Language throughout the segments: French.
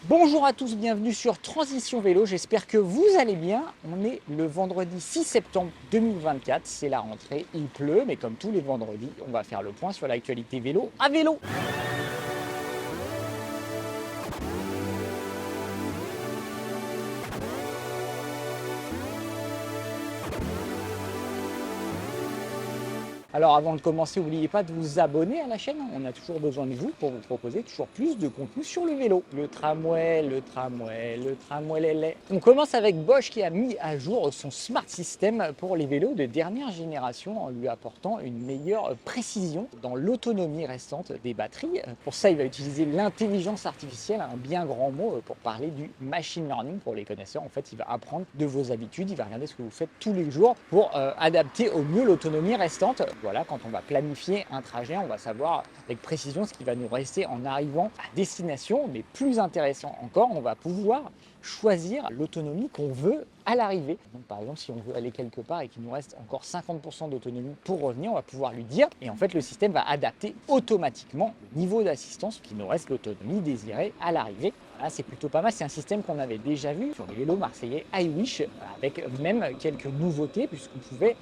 Bonjour à tous, bienvenue sur Transition Vélo, j'espère que vous allez bien. On est le vendredi 6 septembre 2024, c'est la rentrée, il pleut, mais comme tous les vendredis, on va faire le point sur l'actualité vélo à vélo. Alors avant de commencer, n'oubliez pas de vous abonner à la chaîne, on a toujours besoin de vous pour vous proposer toujours plus de contenu sur le vélo. Le tramway, le tramway, le tramway lélé. On commence avec Bosch qui a mis à jour son Smart System pour les vélos de dernière génération en lui apportant une meilleure précision dans l'autonomie restante des batteries. Pour ça, il va utiliser l'intelligence artificielle, un bien grand mot pour parler du machine learning pour les connaisseurs. En fait, il va apprendre de vos habitudes, il va regarder ce que vous faites tous les jours pour adapter au mieux l'autonomie restante. Voilà, quand on va planifier un trajet, on va savoir avec précision ce qui va nous rester en arrivant à destination. Mais plus intéressant encore, on va pouvoir choisir l'autonomie qu'on veut à l'arrivée. Donc par exemple, si on veut aller quelque part et qu'il nous reste encore 50% d'autonomie pour revenir, on va pouvoir lui dire, et en fait le système va adapter automatiquement le niveau d'assistance qui nous reste l'autonomie désirée à l'arrivée. Là, c'est plutôt pas mal, c'est un système qu'on avait déjà vu sur les vélos marseillais iWish, avec même quelques nouveautés puisqu'on pouvait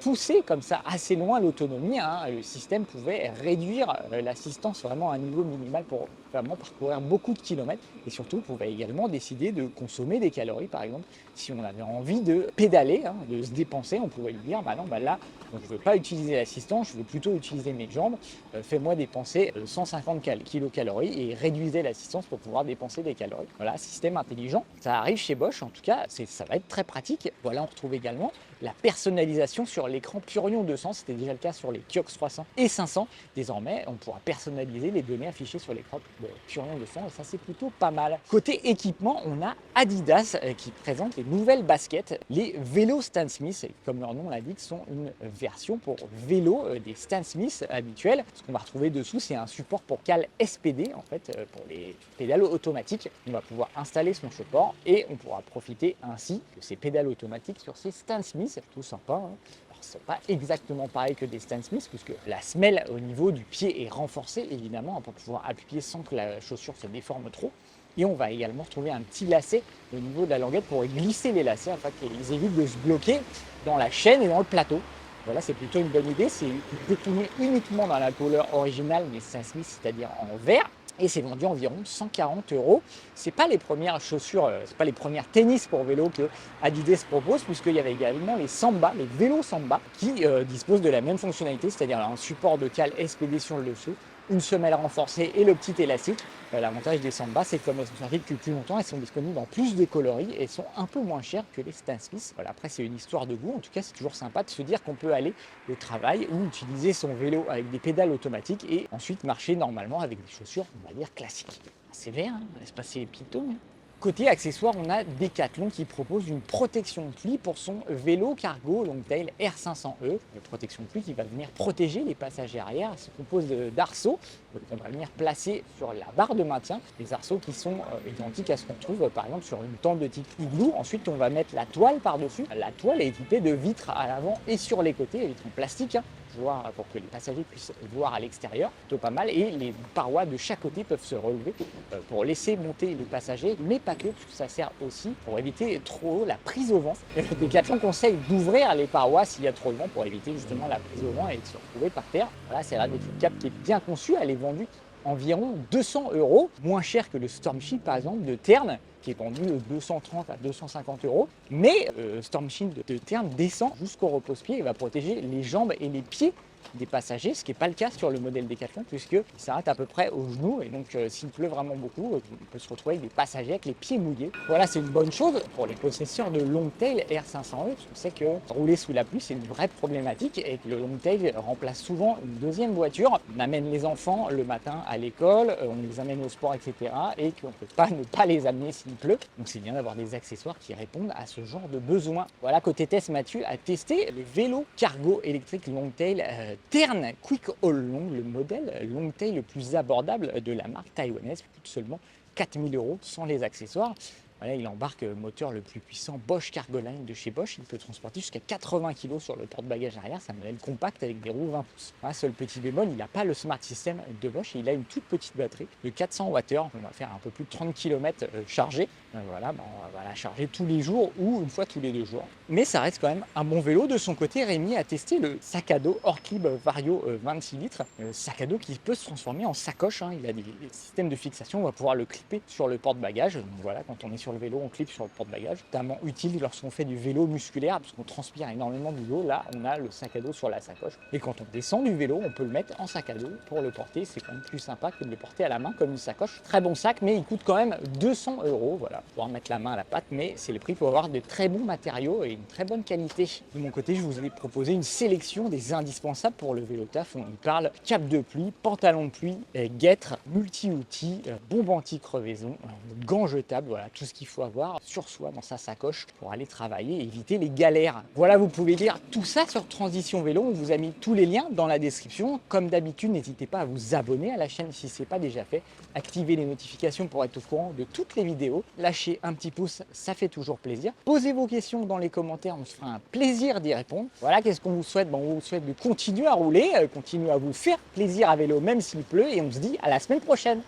pousser comme ça assez loin l'autonomie. Le système pouvait réduire l'assistance vraiment à un niveau minimal pour vraiment parcourir beaucoup de kilomètres, et surtout on pouvait également décider de consommer des calories. Par exemple, si on avait envie de pédaler, de se dépenser, on pouvait lui dire bah non, bah là je ne veux pas utiliser l'assistance, je veux plutôt utiliser mes jambes, fais-moi dépenser 150 kilocalories, et réduisez l'assistance pour pouvoir dépenser des calories. Voilà, système intelligent, ça arrive chez Bosch, en tout cas ça va être très pratique. Voilà, on retrouve également la personnalisation sur l'écran Purion 200, c'était déjà le cas sur les Kiox 300 et 500. Désormais, on pourra personnaliser les données affichées sur l'écran Purion 200, et ça c'est plutôt pas mal. Côté équipement, on a Adidas qui présente les nouvelles baskets, les vélos Stan Smith, comme leur nom l'indique, sont une version pour vélo des Stan Smith habituels. Ce qu'on va retrouver dessous, c'est un support pour cale SPD, en fait, pour les pédales automatiques. On va pouvoir installer son support et on pourra profiter ainsi de ces pédales automatiques sur ces Stan Smith. C'est plutôt sympa. Alors, c'est pas exactement pareil que des Stan Smith, puisque la semelle au niveau du pied est renforcée, évidemment, pour pouvoir appuyer sans que la chaussure se déforme trop. Et on va également retrouver un petit lacet au niveau de la languette pour glisser les lacets afin qu'ils évitent de se bloquer dans la chaîne et dans le plateau. Voilà, c'est plutôt une bonne idée. C'est décliné uniquement dans la couleur originale, mais Stan Smith, c'est-à-dire en vert. Et c'est vendu environ 140 €. C'est pas les premières chaussures, c'est pas les premières tennis pour vélo que Adidas propose, puisqu'il y avait également les Samba, les vélos Samba, qui disposent de la même fonctionnalité, c'est-à-dire un support de cale SPD sur le dessous, une semelle renforcée et le petit élastique. L'avantage des Samba, c'est que comme elles sont sorties depuis plus longtemps, elles sont disponibles dans plus de coloris et sont un peu moins chères que les Stan Smith. Voilà, après c'est une histoire de goût. En tout cas, c'est toujours sympa de se dire qu'on peut aller au travail ou utiliser son vélo avec des pédales automatiques et ensuite marcher normalement avec des chaussures, on va dire, classiques. C'est vert, laisse passer les pitons. Côté accessoires, on a Decathlon qui propose une protection de pluie pour son vélo cargo Longtail R500E. Une protection de pluie qui va venir protéger les passagers arrière. Elle se compose d'arceaux qu'on va venir placer sur la barre de maintien. Des arceaux qui sont identiques à ce qu'on trouve par exemple sur une tente de type igloo. Ensuite, on va mettre la toile par-dessus. La toile est équipée de vitres à l'avant et sur les côtés, les vitres en plastique, pour que les passagers puissent voir à l'extérieur, plutôt pas mal, et les parois de chaque côté peuvent se relever pour laisser monter les passagers, mais pas que, puisque ça sert aussi pour éviter trop la prise au vent. Decathlon conseille d'ouvrir les parois s'il y a trop de vent pour éviter justement la prise au vent et de se retrouver par terre. Voilà, c'est là des cape qui est bien conçue, elle est vendue environ 200 €, moins cher que le Storm Shield par exemple de Tern, qui est vendu 230 à 250 €. Mais Storm Shield de Tern descend jusqu'au repose-pied et va protéger les jambes et les pieds des passagers, ce qui n'est pas le cas sur le modèle Decathlon puisqu'il s'arrête à peu près aux genoux, et donc s'il pleut vraiment beaucoup, on peut se retrouver avec des passagers avec les pieds mouillés. Voilà, c'est une bonne chose pour les possesseurs de Longtail R500E, parce qu'on sait que rouler sous la pluie c'est une vraie problématique et que le Longtail remplace souvent une deuxième voiture. On amène les enfants le matin à l'école, on les amène au sport, etc. et qu'on ne peut pas ne pas les amener s'il pleut. Donc c'est bien d'avoir des accessoires qui répondent à ce genre de besoin. Voilà, côté test, Mathieu a testé le vélo cargo électrique Longtail Tern Quick All Long, le modèle Longtail le plus abordable de la marque taïwanaise, coûte seulement 4 000 € sans les accessoires. Voilà, il embarque moteur le plus puissant Bosch Cargoline de chez Bosch. Il peut transporter jusqu'à 80 kg sur le porte-bagages arrière. C'est un modèle compact avec des roues 20 pouces. Voilà, seul petit bémol, il n'a pas le Smart System de Bosch et il a une toute petite batterie de 400 Wh. On va faire un peu plus de 30 km chargé. Voilà, on va la charger tous les jours ou une fois tous les 2 jours. Mais ça reste quand même un bon vélo. De son côté, Rémi a testé le sac à dos Orclib Vario 26 litres. Sac à dos qui peut se transformer en sacoche. Il a des systèmes de fixation. On va pouvoir le clipper sur le porte-bagages. Donc voilà, quand on est sur le vélo, on clip sur le porte-bagages. Notamment utile lorsqu'on fait du vélo musculaire, parce qu'on transpire énormément du vélo. Là, on a le sac à dos sur la sacoche. Et quand on descend du vélo, on peut le mettre en sac à dos pour le porter. C'est quand même plus sympa que de le porter à la main comme une sacoche. Très bon sac, mais il coûte quand même 200 €. Voilà, pouvoir mettre la main à la pâte, mais c'est le prix pour avoir de très bons matériaux et une très bonne qualité. De mon côté, je vous ai proposé une sélection des indispensables pour le vélo taf. On y parle cape de pluie, pantalon de pluie, guêtre, multi-outils, bombe anti-crevaison, gants jetables, voilà tout ce qu'il faut avoir sur soi dans sa sacoche pour aller travailler et éviter les galères. Voilà, vous pouvez lire tout ça sur Transition Vélo. On vous a mis tous les liens dans la description. Comme d'habitude, n'hésitez pas à vous abonner à la chaîne si ce n'est pas déjà fait. Activez les notifications pour être au courant de toutes les vidéos. Lâchez un petit pouce, ça fait toujours plaisir. Posez vos questions dans les commentaires, on se fera un plaisir d'y répondre. Voilà, qu'est-ce qu'on vous souhaite? On vous souhaite de continuer à rouler, continuer à vous faire plaisir à vélo même s'il pleut et on se dit à la semaine prochaine.